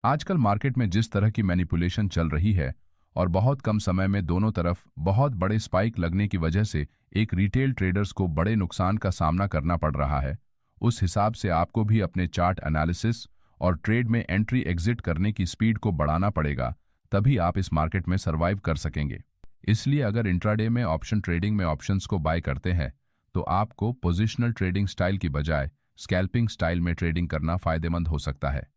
आजकल मार्केट में जिस तरह की मैनिपुलेशन चल रही है और बहुत कम समय में दोनों तरफ बहुत बड़े स्पाइक लगने की वजह से एक रिटेल ट्रेडर्स को बड़े नुकसान का सामना करना पड़ रहा है, उस हिसाब से आपको भी अपने चार्ट एनालिसिस और ट्रेड में एंट्री एग्जिट करने की स्पीड को बढ़ाना पड़ेगा, तभी आप इस मार्केट में सर्वाइव कर सकेंगे। इसलिए अगर इंट्राडे में ऑप्शन ट्रेडिंग में ऑप्शंस को बाय करते हैं तो आपको पोजिशनल ट्रेडिंग स्टाइल की बजाय स्कैल्पिंग स्टाइल में ट्रेडिंग करना फायदेमंद हो सकता है।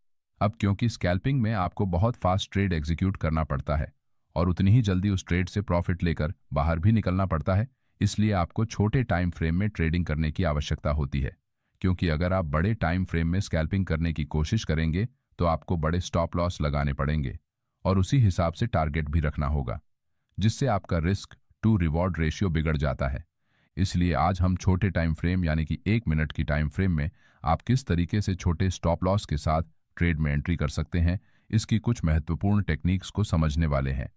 अब क्योंकि स्कैल्पिंग में आपको बहुत फास्ट ट्रेड एग्जीक्यूट करना पड़ता है और उतनी ही जल्दी उस ट्रेड से प्रॉफिट लेकर बाहर भी निकलना पड़ता है, इसलिए आपको छोटे टाइम फ्रेम में ट्रेडिंग करने की आवश्यकता होती है। क्योंकि अगर आप बड़े टाइम फ्रेम में स्कैल्पिंग करने की कोशिश करेंगे तो आपको बड़े स्टॉप लॉस लगाने पड़ेंगे और उसी हिसाब से टारगेट भी रखना होगा, जिससे आपका रिस्क टू रिवॉर्ड रेशियो बिगड़ जाता है। इसलिए आज हम छोटे टाइम फ्रेम यानी कि 1 मिनट की टाइम फ्रेम में आप किस तरीके से छोटे स्टॉप लॉस के साथ ट्रेड में एंट्री कर सकते हैं, इसकी कुछ महत्वपूर्ण टेक्निक्स को समझने वाले हैं।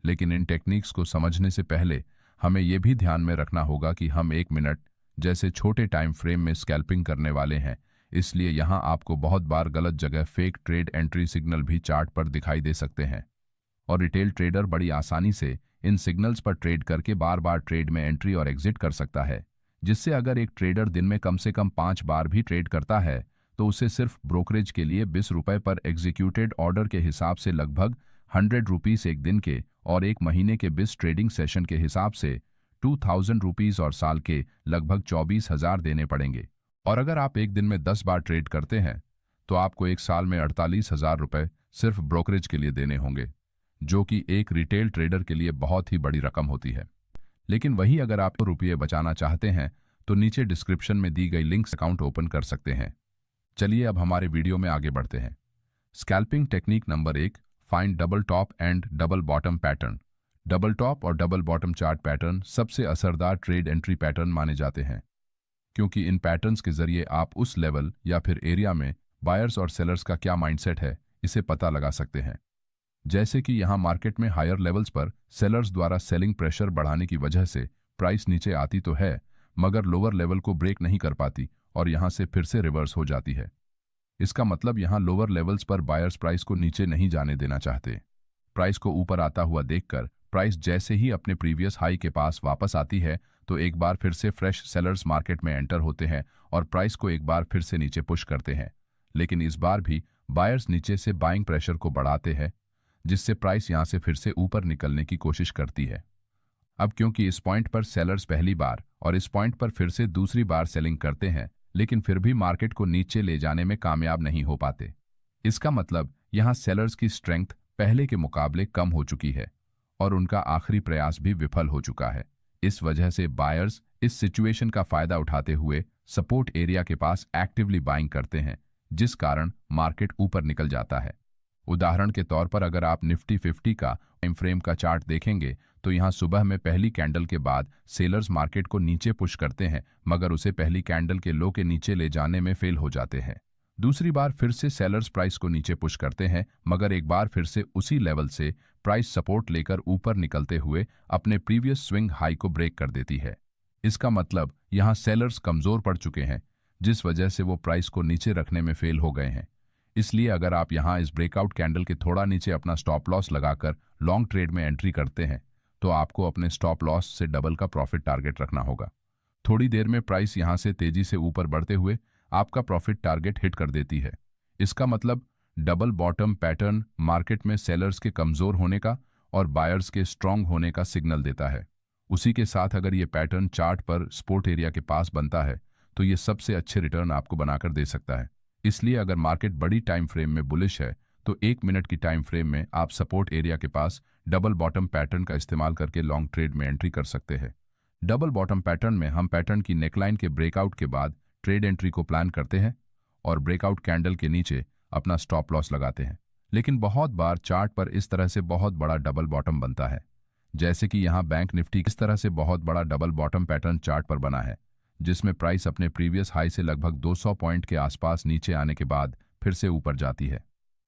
लेकिन इन टेक्निक्स को समझने से पहले हमें यह भी ध्यान में रखना होगा कि हम 1 मिनट जैसे छोटे टाइम फ्रेम में स्कैल्पिंग करने वाले हैं, इसलिए यहां आपको बहुत बार गलत जगह फेक ट्रेड एंट्री सिग्नल भी चार्ट पर दिखाई दे सकते हैं और रिटेल ट्रेडर बड़ी आसानी से इन सिग्नल्स पर ट्रेड करके बार बार ट्रेड में एंट्री और एग्जिट कर सकता है, जिससे अगर एक ट्रेडर दिन में कम से कम 5 बार भी ट्रेड करता है तो उसे सिर्फ ब्रोकरेज के लिए 20 रुपए पर एग्जीक्यूटेड ऑर्डर के हिसाब से लगभग 100 रुपीज एक दिन के और एक महीने के 20 ट्रेडिंग सेशन के हिसाब से 2000 रुपीज और साल के लगभग 24,000 देने पड़ेंगे। और अगर आप एक दिन में 10 बार ट्रेड करते हैं तो आपको एक साल में 48,000 रुपए सिर्फ ब्रोकरेज के लिए देने होंगे, जो कि एक रिटेल ट्रेडर के लिए बहुत ही बड़ी रकम होती है। लेकिन वही अगर आप रुपये बचाना चाहते हैं तो नीचे डिस्क्रिप्शन में दी गई लिंक से अकाउंट ओपन कर सकते हैं। चलिए अब हमारे वीडियो में आगे बढ़ते हैं। Scalping technique number 1, find double top and double bottom pattern. Double top और डबल बॉटम चार्ट पैटर्न सबसे असरदार ट्रेड एंट्री पैटर्न माने जाते हैं, क्योंकि इन पैटर्न्स के जरिए आप उस लेवल या फिर एरिया में बायर्स और सेलर्स का क्या माइंडसेट है इसे पता लगा सकते हैं। जैसे कि यहाँ मार्केट में हायर लेवल्स पर सेलर्स द्वारा सेलिंग प्रेशर बढ़ाने की वजह से प्राइस नीचे आती तो है, मगर लोअर लेवल को ब्रेक नहीं कर पाती और यहां से फिर से रिवर्स हो जाती है। इसका मतलब यहां लोअर लेवल्स पर बायर्स प्राइस को नीचे नहीं जाने देना चाहते। प्राइस को ऊपर आता हुआ देखकर प्राइस जैसे ही अपने प्रीवियस हाई के पास वापस आती है तो एक बार फिर से फ्रेश सेलर्स मार्केट में एंटर होते हैं और प्राइस को एक बार फिर से नीचे पुश करते हैं। लेकिन इस बार भी बायर्स नीचे से बाइंग प्रेशर को बढ़ाते हैं, जिससे प्राइस यहां से फिर से ऊपर निकलने की कोशिश करती है। अब क्योंकि इस पॉइंट पर सेलर्स पहली बार और इस पॉइंट पर फिर से दूसरी बार सेलिंग करते हैं, लेकिन फिर भी मार्केट को नीचे ले जाने में कामयाब नहीं हो पाते। इसका मतलब यहां सेलर्स की स्ट्रेंथ पहले के मुकाबले कम हो चुकी है और उनका आखिरी प्रयास भी विफल हो चुका है। इस वजह से बायर्स इस सिचुएशन का फायदा उठाते हुए सपोर्ट एरिया के पास एक्टिवली बाइंग करते हैं, जिस कारण मार्केट ऊपर निकल जाता है। उदाहरण के तौर पर अगर आप निफ्टी 50 का टाइम फ्रेम का चार्ट देखेंगे तो यहां सुबह में पहली कैंडल के बाद सेलर्स मार्केट को नीचे पुश करते हैं, मगर उसे पहली कैंडल के लो के नीचे ले जाने में फेल हो जाते हैं। दूसरी बार फिर से सेलर्स प्राइस को नीचे पुश करते हैं, मगर एक बार फिर से उसी लेवल से प्राइस सपोर्ट लेकर ऊपर निकलते हुए अपने प्रीवियस स्विंग हाई को ब्रेक कर देती है। इसका मतलब यहां सेलर्स कमजोर पड़ चुके हैं, जिस वजह से वो प्राइस को नीचे रखने में फेल हो गए हैं। इसलिए अगर आप यहां इस ब्रेकआउट कैंडल के थोड़ा नीचे अपना स्टॉप लॉस लगाकर लॉन्ग ट्रेड में एंट्री करते हैं तो आपको अपने स्टॉप लॉस से डबल का प्रॉफिट टारगेट रखना होगा। थोड़ी देर में प्राइस यहां से तेजी से ऊपर बढ़ते हुए आपका प्रॉफिट टारगेट हिट कर देती है। इसका मतलब डबल बॉटम पैटर्न मार्केट में सेलर्स के कमजोर होने का और बायर्स के स्ट्रांग होने का सिग्नल देता है। उसी के साथ अगर ये पैटर्न चार्ट पर सपोर्ट एरिया के पास बनता है तो ये सबसे अच्छे रिटर्न आपको बनाकर दे सकता है। इसलिए अगर मार्केट बड़ी टाइम फ्रेम में बुलिश है तो 1 मिनट की टाइम फ्रेम में आप सपोर्ट एरिया के पास डबल बॉटम पैटर्न का इस्तेमाल करके लॉन्ग ट्रेड में एंट्री कर सकते हैं। डबल बॉटम पैटर्न में हम पैटर्न की नेकलाइन के ब्रेकआउट के बाद ट्रेड एंट्री को प्लान करते हैं और ब्रेकआउट कैंडल के नीचे अपना स्टॉप लॉस लगाते हैं। लेकिन बहुत बार चार्ट पर इस तरह से बहुत बड़ा डबल बॉटम बनता है, जैसे कि यहाँ बैंक निफ्टी इस तरह से बहुत बड़ा डबल बॉटम पैटर्न चार्ट पर बना है, जिसमें प्राइस अपने प्रीवियस हाई से लगभग 200 पॉइंट के आसपास नीचे आने के बाद फिर से ऊपर जाती है।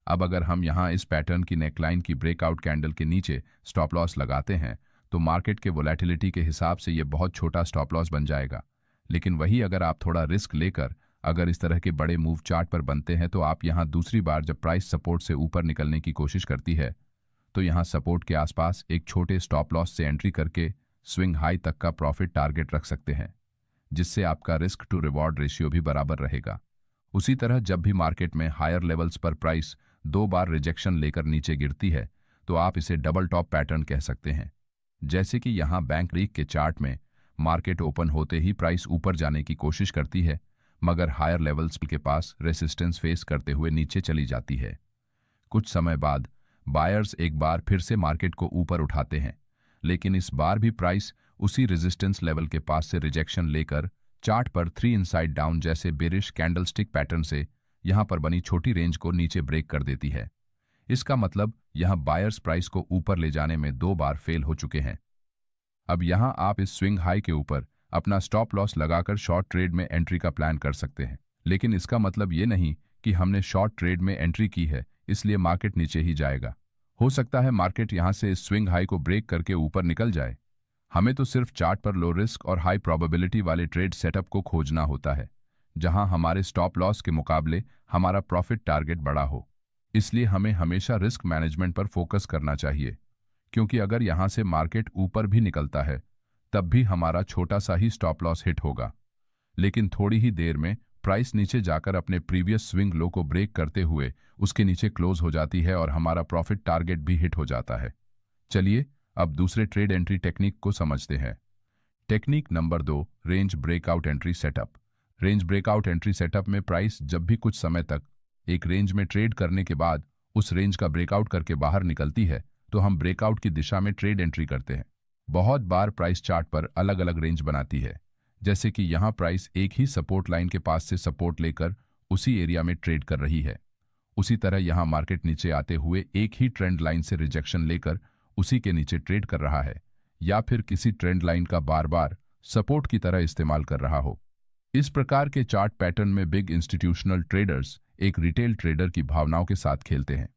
अब अगर हम यहां इस पैटर्न की नेकलाइन की ब्रेकआउट कैंडल के नीचे स्टॉप लॉस लगाते हैं तो मार्केट के वोलेटिलिटी के हिसाब से ये बहुत छोटा स्टॉप लॉस बन जाएगा। लेकिन वही अगर आप थोड़ा रिस्क लेकर अगर इस तरह के बड़े मूव चार्ट पर बनते हैं तो आप यहां दूसरी बार जब प्राइस सपोर्ट से ऊपर निकलने की कोशिश करती है तो यहां सपोर्ट के आसपास एक छोटे स्टॉप लॉस से एंट्री करके स्विंग हाई तक का प्रॉफिट टारगेट रख सकते हैं, जिससे आपका रिस्क टू रिवॉर्ड रेशियो भी बराबर रहेगा। उसी तरह जब भी मार्केट में हायर लेवल्स पर प्राइस 2 बार रिजेक्शन लेकर नीचे गिरती है तो आप इसे डबल टॉप पैटर्न कह सकते हैं। जैसे कि यहां बैंक रीक के चार्ट में मार्केट ओपन होते ही प्राइस ऊपर जाने की कोशिश करती है, मगर हायर लेवल्स के पास रेसिस्टेंस फेस करते हुए नीचे चली जाती है। कुछ समय बाद बायर्स एक बार फिर से मार्केट को ऊपर उठाते हैं, लेकिन इस बार भी प्राइस उसी रेजिस्टेंस लेवल के पास से रिजेक्शन लेकर चार्ट पर 3 इनसाइड डाउन जैसे बेरिश कैंडलस्टिक पैटर्न से यहां पर बनी छोटी रेंज को नीचे ब्रेक कर देती है। इसका मतलब यहां बायर्स प्राइस को ऊपर ले जाने में 2 बार फेल हो चुके हैं। अब यहां आप इस स्विंग हाई के ऊपर अपना स्टॉप लॉस लगाकर शॉर्ट ट्रेड में एंट्री का प्लान कर सकते हैं, लेकिन इसका मतलब ये नहीं कि हमने शॉर्ट ट्रेड में एंट्री की है इसलिए मार्केट नीचे ही जाएगा। हो सकता है मार्केट यहां से इस स्विंग हाई को ब्रेक करके ऊपर निकल जाए। हमें तो सिर्फ चार्ट पर लो रिस्क और हाई प्रोबेबिलिटी वाले ट्रेड सेटअप को खोजना होता है, जहां हमारे स्टॉप लॉस के मुकाबले हमारा प्रॉफिट टारगेट बड़ा हो। इसलिए हमें हमेशा रिस्क मैनेजमेंट पर फोकस करना चाहिए, क्योंकि अगर यहां से मार्केट ऊपर भी निकलता है तब भी हमारा छोटा सा ही स्टॉप लॉस हिट होगा, लेकिन थोड़ी ही देर में प्राइस नीचे जाकर अपने प्रीवियस स्विंग लो को ब्रेक करते हुए उसके नीचे क्लोज हो जाती है और हमारा प्रॉफिट टारगेट भी हिट हो जाता है। चलिए अब दूसरे ट्रेड एंट्री टेक्निक को समझते हैं। Technique number 2, range breakout entry setup. Range breakout entry setup में प्राइस जब भी कुछ समय तक एक रेंज में ट्रेड करने के बाद उस रेंज का ब्रेकआउट करके बाहर निकलती है तो हम ब्रेकआउट की दिशा में ट्रेड एंट्री करते हैं। बहुत बार प्राइस चार्ट पर अलग अलग रेंज बनाती है, जैसे कि यहां प्राइस एक ही सपोर्ट लाइन के पास से सपोर्ट लेकर उसी एरिया में ट्रेड कर रही है। उसी तरह यहां मार्केट नीचे आते हुए एक ही ट्रेंड लाइन से रिजेक्शन लेकर उसी के नीचे ट्रेड कर रहा है, या फिर किसी ट्रेंड लाइन का बार बार सपोर्ट की तरह इस्तेमाल कर रहा हो। इस प्रकार के चार्ट पैटर्न में बिग इंस्टीट्यूशनल ट्रेडर्स एक रिटेल ट्रेडर की भावनाओं के साथ खेलते हैं।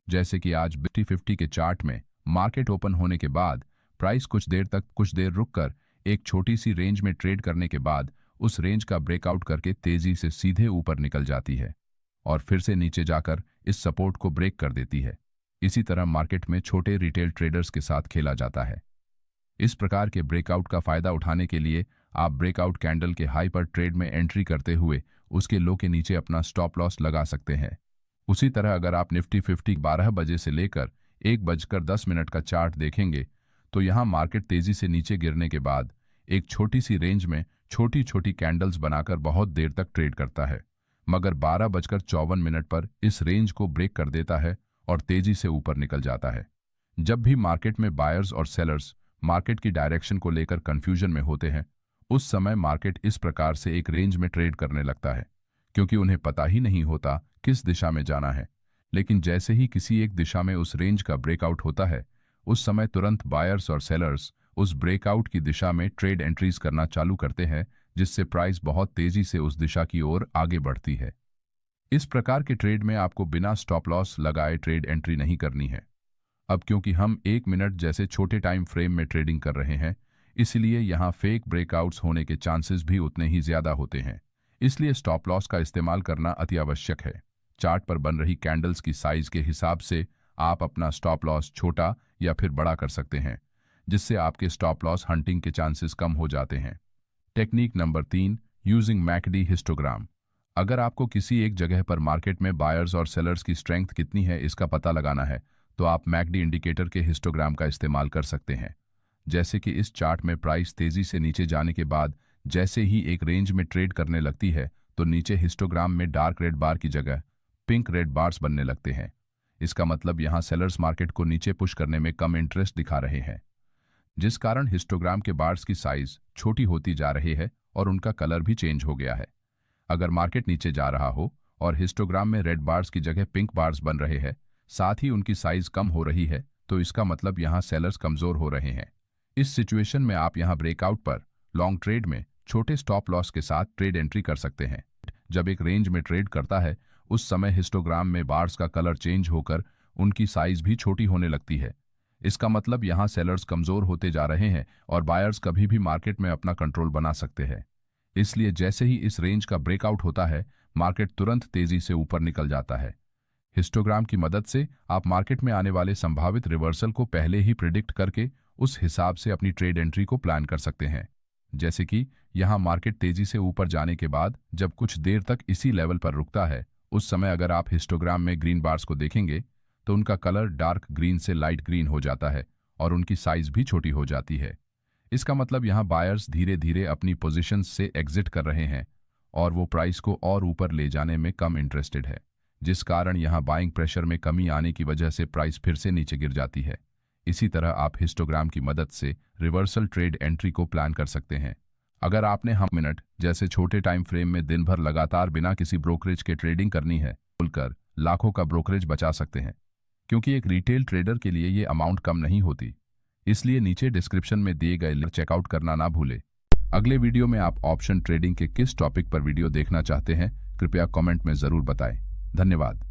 जैसे कि आज निफ्टी 50 के चार्ट में मार्केट ओपन होने के बाद प्राइस कुछ देर रुककर एक छोटी सी रेंज में ट्रेड करने के बाद उस रेंज का ब्रेकआउट करके तेजी से सीधे ऊपर निकल जाती है और फिर से नीचे जाकर इस सपोर्ट को ब्रेक कर देती है। इसी तरह मार्केट में छोटे रिटेल ट्रेडर्स के साथ खेला जाता है। इस प्रकार के ब्रेकआउट का फायदा उठाने के लिए आप ब्रेकआउट कैंडल के हाई पर ट्रेड में एंट्री करते हुए उसके लो के नीचे अपना स्टॉप लॉस लगा सकते हैं। उसी तरह अगर आप निफ्टी 50 12 बजे से लेकर 1:10 का चार्ट देखेंगे तो यहां मार्केट तेजी से नीचे गिरने के बाद एक छोटी सी रेंज में छोटी छोटी कैंडल्स बनाकर बहुत देर तक ट्रेड करता है, मगर 12:54 पर इस रेंज को ब्रेक कर देता है और तेजी से ऊपर निकल जाता है। जब भी मार्केट में बायर्स और सेलर्स मार्केट की डायरेक्शन को लेकर कंफ्यूजन में होते हैं, उस समय मार्केट इस प्रकार से एक रेंज में ट्रेड करने लगता है, क्योंकि उन्हें पता ही नहीं होता किस दिशा में जाना है। लेकिन जैसे ही किसी एक दिशा में उस रेंज का ब्रेकआउट होता है, उस समय तुरंत बायर्स और सेलर्स उस ब्रेकआउट की दिशा में ट्रेड एंट्रीज करना चालू करते हैं, जिससे प्राइस बहुत तेजी से उस दिशा की ओर आगे बढ़ती है। इस प्रकार के ट्रेड में आपको बिना स्टॉप लॉस लगाए ट्रेड एंट्री नहीं करनी है। अब क्योंकि हम 1 मिनट जैसे छोटे टाइम फ्रेम में ट्रेडिंग कर रहे हैं, इसलिए यहां फेक ब्रेकआउट्स होने के चांसेस भी उतने ही ज्यादा होते हैं। इसलिए स्टॉप लॉस का इस्तेमाल करना अति आवश्यक है। चार्ट पर बन रही कैंडल्स की साइज के हिसाब से आप अपना स्टॉप लॉस छोटा या फिर बड़ा कर सकते हैं, जिससे आपके स्टॉप लॉस हंटिंग के चांसेस कम हो जाते हैं। Technique number 3, using McD histogram. अगर आपको किसी एक जगह पर मार्केट में बायर्स और सेलर्स की स्ट्रेंथ कितनी है इसका पता लगाना है, तो आप मैकडी इंडिकेटर के हिस्टोग्राम का इस्तेमाल कर सकते हैं। जैसे कि इस चार्ट में प्राइस तेजी से नीचे जाने के बाद जैसे ही एक रेंज में ट्रेड करने लगती है तो नीचे हिस्टोग्राम में डार्क रेड बार की जगह पिंक रेड बार्स बनने लगते हैं। इसका मतलब यहां सेलर्स मार्केट को नीचे पुश करने में कम इंटरेस्ट दिखा रहे हैं, जिस कारण हिस्टोग्राम के बार्स की साइज छोटी होती जा रही है और उनका कलर भी चेंज हो गया है। अगर मार्केट नीचे जा रहा हो और हिस्टोग्राम में रेड बार्स की जगह पिंक बार्स बन रहे हैं, साथ ही उनकी साइज कम हो रही है, तो इसका मतलब यहां सेलर्स कमजोर हो रहे हैं। इस सिचुएशन में आप यहां ब्रेकआउट पर लॉन्ग ट्रेड में छोटे स्टॉप लॉस के साथ ट्रेड एंट्री कर सकते हैं। जब एक रेंज में ट्रेड करता है उस समय हिस्टोग्राम में बार्स का कलर चेंज होकर उनकी साइज भी छोटी होने लगती है। इसका मतलब यहां सेलर्स कमजोर होते जा रहे हैं और बायर्स कभी भी मार्केट में अपना कंट्रोल बना सकते हैं। इसलिए जैसे ही इस रेंज का ब्रेकआउट होता है, मार्केट तुरंत तेजी से ऊपर निकल जाता है। हिस्टोग्राम की मदद से आप मार्केट में आने वाले संभावित रिवर्सल को पहले ही प्रिडिक्ट करके उस हिसाब से अपनी ट्रेड एंट्री को प्लान कर सकते हैं। जैसे कि यहाँ मार्केट तेजी से ऊपर जाने के बाद जब कुछ देर तक इसी लेवल पर रुकता है, उस समय अगर आप हिस्टोग्राम में ग्रीन बार्स को देखेंगे तो उनका कलर डार्क ग्रीन से लाइट ग्रीन हो जाता है और उनकी साइज भी छोटी हो जाती है। इसका मतलब यहाँ बायर्स धीरे धीरे अपनी पोजीशंस से एग्जिट कर रहे हैं और वो प्राइस को और ऊपर ले जाने में कम इंटरेस्टेड है, जिस कारण यहाँ बाइंग प्रेशर में कमी आने की वजह से प्राइस फिर से नीचे गिर जाती है। इसी तरह आप हिस्टोग्राम की मदद से रिवर्सल ट्रेड एंट्री को प्लान कर सकते हैं। अगर आपने हम मिनट जैसे छोटे टाइम फ्रेम में दिन भर लगातार बिना किसी ब्रोकरेज के ट्रेडिंग करनी है, खुलकर लाखों का ब्रोकरेज बचा सकते हैं। क्योंकि एक रिटेल ट्रेडर के लिए ये अमाउंट कम नहीं होती, इसलिए नीचे डिस्क्रिप्शन में दिए गए लिंक चेकआउट करना ना भूले। अगले वीडियो में आप ऑप्शन ट्रेडिंग के किस टॉपिक पर वीडियो देखना चाहते हैं, कृपया कमेंट में जरूर बताएं। धन्यवाद।